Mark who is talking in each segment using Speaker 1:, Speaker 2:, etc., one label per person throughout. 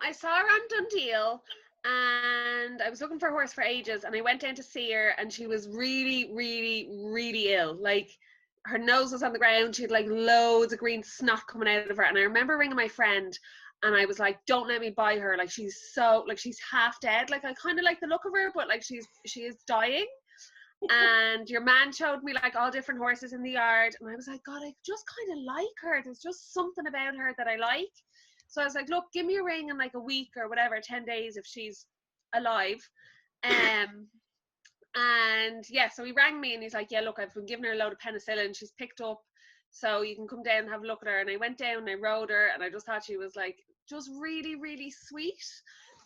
Speaker 1: I saw her on Dundeel, and I was looking for a horse for ages, and I went down to see her, and she was really, really, really ill. Like, her nose was on the ground. She had like loads of green snot coming out of her. And I remember ringing my friend, and I was like, "Don't let me buy her. Like, she's so like she's half dead. Like, I kind of like the look of her, but like she is dying." And your man showed me like all different horses in the yard, and I was like, God, I just kind of like her. There's just something about her that I like. So I was like, look, give me a ring in like a week or whatever, 10 days if she's alive. um and yeah, so he rang me and he's like, yeah, look, I've been giving her a load of penicillin, she's picked up, so you can come down and have a look at her. And I went down and I rode her, and I just thought she was like just really, really sweet.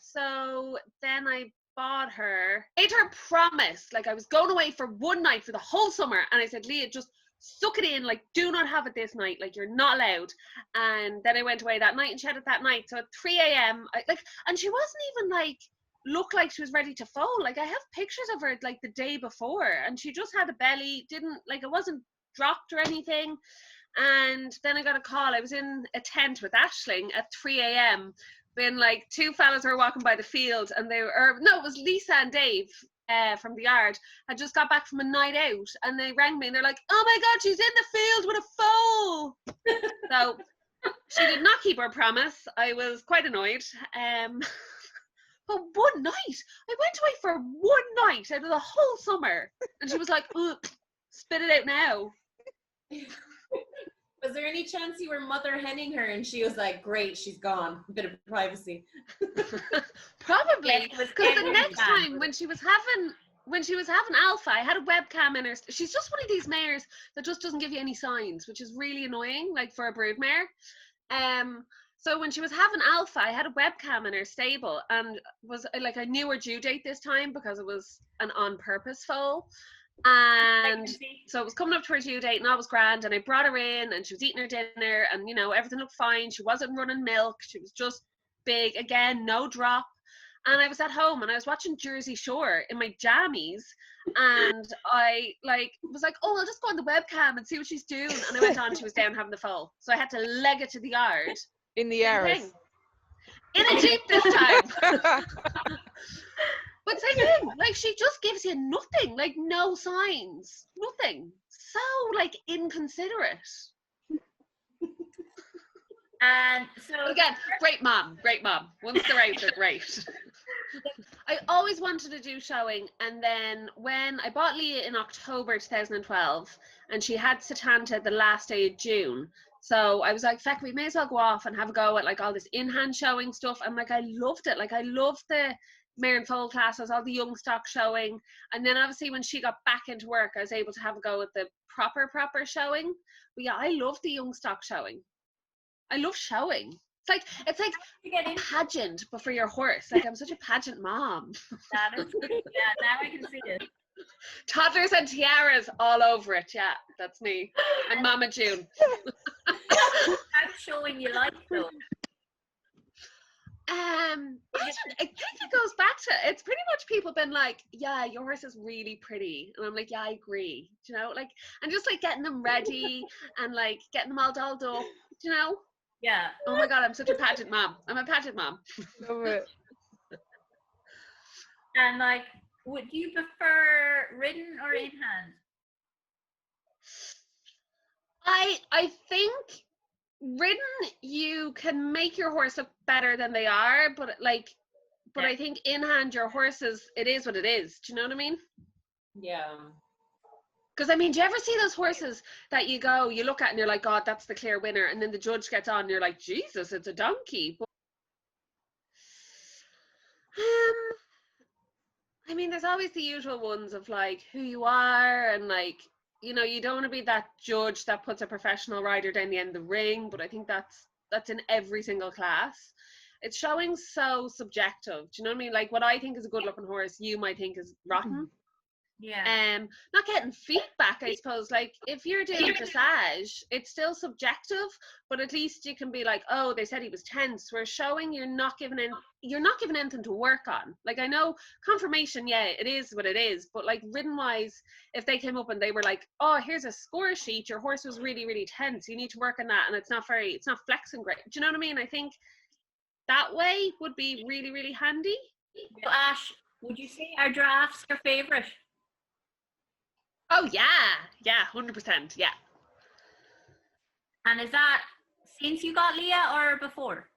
Speaker 1: So then I bought her, made her promise, like I was going away for one night for the whole summer, and I said, Leah, just suck it in, like do not have it this night, like you're not allowed. And then I went away that night and she had it that night. So at 3 a.m. And she wasn't even like look like she was ready to foal. Like, I have pictures of her like the day before, and she just had a belly, didn't like, it wasn't dropped or anything. And then I got a call. I was in a tent with Ashling at 3 a.m. When like two fellas were walking by the field, and they were, no, it was Lisa and Dave from the yard, had just got back from a night out, and they rang me and they're like, oh my God, she's in the field with a foal. So she did not keep her promise. I was quite annoyed. But one night, I went away for one night out of the whole summer, and she was like, spit it out now.
Speaker 2: Was there any chance you were mother henning her and she was like, great, she's gone, a bit of privacy?
Speaker 1: Probably, because the next time when she was having Alpha, I had a webcam in her. She's just one of these mares that just doesn't give you any signs, which is really annoying, like for a brood mare. So when she was having Alpha, I had a webcam in her stable, and was like, I knew her due date this time because it was an on purpose foal. And so it was coming up to her due date, and all was grand, and I brought her in, and she was eating her dinner, and you know, everything looked fine. She wasn't running milk, she was just big, again, no drop. And I was at home and I was watching Jersey Shore in my jammies, and I like was like, oh, I'll just go on the webcam and see what she's doing. And I went on, she was down having the foal, so I had to leg it to the yard.
Speaker 3: In the yard.
Speaker 1: In a Jeep this time. But same thing, like she just gives you nothing, like no signs, nothing. So like inconsiderate.
Speaker 4: And so
Speaker 1: again, great mom. Once they're out, they're great. I always wanted to do showing, and then when I bought Leah in October 2012, and she had Satanta the last day of June, so I was like, feck, we may as well go off and have a go at like all this in-hand showing stuff. And like, I loved it. Like, I loved the mare and foal classes, all the young stock showing. And then obviously when she got back into work, I was able to have a go at the proper showing. But yeah, I love the young stock showing. I love showing. It's like a pageant, but for your horse. Like, I'm such a pageant mom.
Speaker 4: That is, yeah, now I can see it.
Speaker 1: Toddlers and tiaras all over it. Yeah, that's me. I'm Mama June.
Speaker 4: How showing you like though?
Speaker 1: I think it goes back to, it's pretty much people been like, yeah, your horse is really pretty, and I'm like, yeah, I agree. Do you know, like, and just like getting them ready and like getting them all dolled up. Do you know?
Speaker 4: Yeah.
Speaker 1: Oh my God, I'm such a pageant mom. I'm a pageant mom.
Speaker 3: Love it.
Speaker 4: And like, would you prefer ridden or in hand?
Speaker 1: I think ridden, you can make your horse look better than they are, but
Speaker 4: Yeah.
Speaker 1: I think in hand, your horses, it is what it is. Do you know what I mean?
Speaker 2: Yeah.
Speaker 1: Because I mean, do you ever see those horses that you look at and you're like, God, that's the clear winner, and then the judge gets on and you're like, Jesus, it's a donkey. But, I mean, there's always the usual ones of like who you are, and like, you know, you don't want to be that judge that puts a professional rider down the end of the ring, but I think that's in every single class. It's showing so subjective. Do you know what I mean? Like, what I think is a good looking horse, you might think is rotten.
Speaker 4: Yeah.
Speaker 1: Not getting feedback, I suppose. Like, if you're doing dressage, it's still subjective, but at least you can be like, oh, they said he was tense. We're showing you're not giving anything to work on. Like, I know confirmation, yeah, it is what it is, but like ridden wise, if they came up and they were like, oh, here's a score sheet, your horse was really, really tense, you need to work on that, and it's not flexing great. Do you know what I mean? I think that way would be really, really handy.
Speaker 4: So Ash, would you say our giraffes your favourite?
Speaker 1: Oh yeah, 100%, yeah.
Speaker 4: And is that since you got Leah or before?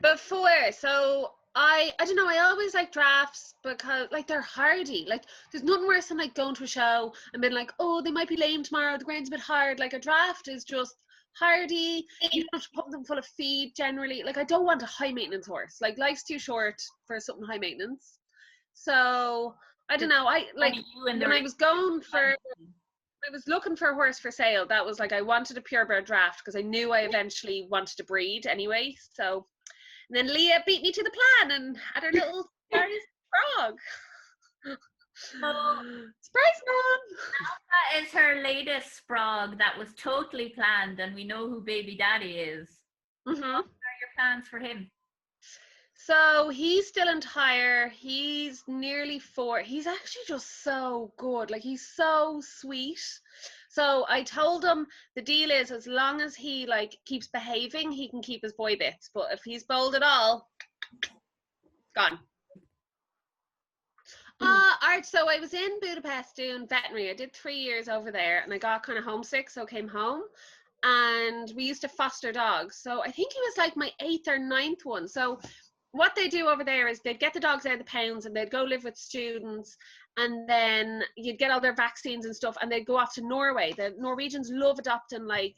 Speaker 1: Before, so I don't know, I always like drafts because like they're hardy. Like there's nothing worse than like going to a show and being like, oh, they might be lame tomorrow, the ground's a bit hard. Like a draft is just hardy. You don't have to pump them full of feed generally. Like I don't want a high maintenance horse. Like life's too short for something high maintenance. So I don't know. I like
Speaker 4: You and the
Speaker 1: when I was looking for a horse for sale, that was like I wanted a purebred draft because I knew I eventually wanted to breed anyway. So and then Leah beat me to the plan and had her little surprise frog. Surprise, mom!
Speaker 4: That is her latest sprog that was totally planned, and we know who baby daddy is. What are your plans for him?
Speaker 1: So he's still entire. He's nearly 4. He's actually just so good. Like he's so sweet. So I told him the deal is as long as he like keeps behaving, he can keep his boy bits. But if he's bold at all, gone. Art. So I was in Budapest doing veterinary. I did 3 years over there, and I got kind of homesick, so I came home. And we used to foster dogs. So I think it was like my 8th or 9th one. So what they do over there is they'd get the dogs out of the pounds and they'd go live with students, and then you'd get all their vaccines and stuff, and they'd go off to Norway. The Norwegians love adopting like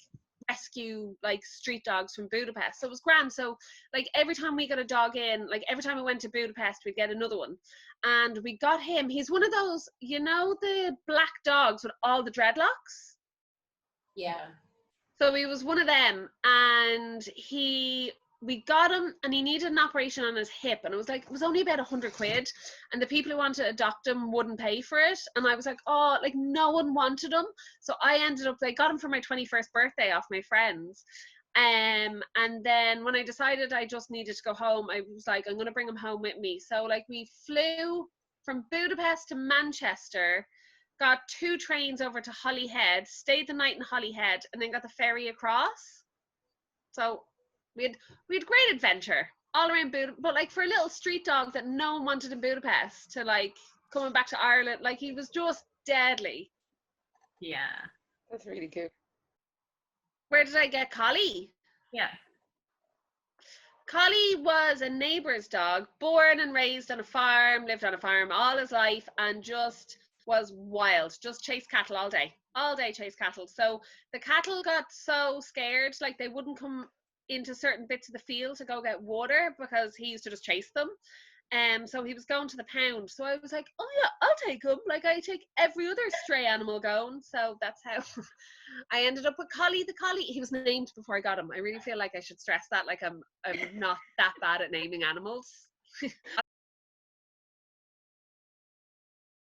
Speaker 1: rescue like street dogs from Budapest, so it was grand. So like every time we got a dog in, like every time we went to Budapest we'd get another one, and we got him. He's one of those, you know, the black dogs with all the dreadlocks.
Speaker 2: Yeah.
Speaker 1: So he was one of them, and we got him, and he needed an operation on his hip, and it was only about 100 quid, and the people who wanted to adopt him wouldn't pay for it, and I was like, oh, like no one wanted him, so I ended up, they got him for my 21st birthday off my friends, and then when I decided I just needed to go home, I was like, I'm gonna bring him home with me. So like we flew from Budapest to Manchester, got 2 trains over to Holyhead, stayed the night in Holyhead, and then got the ferry across. So we had great adventure all around Budapest, but like for a little street dog that no one wanted in Budapest to like coming back to Ireland, like he was just deadly.
Speaker 4: Yeah.
Speaker 1: That's really cool. Where did I get Collie?
Speaker 4: Yeah.
Speaker 1: Collie was a neighbour's dog, born and raised on a farm, lived on a farm all his life, and just was wild. Just chased cattle all day. All day chased cattle. So the cattle got so scared, like they wouldn't come into certain bits of the field to go get water because he used to just chase them. So he was going to the pound. So I was like, oh yeah, I'll take him. Like I take every other stray animal going. So that's how I ended up with Collie the Collie. He was named before I got him. I really feel like I should stress that. Like I'm not that bad at naming animals.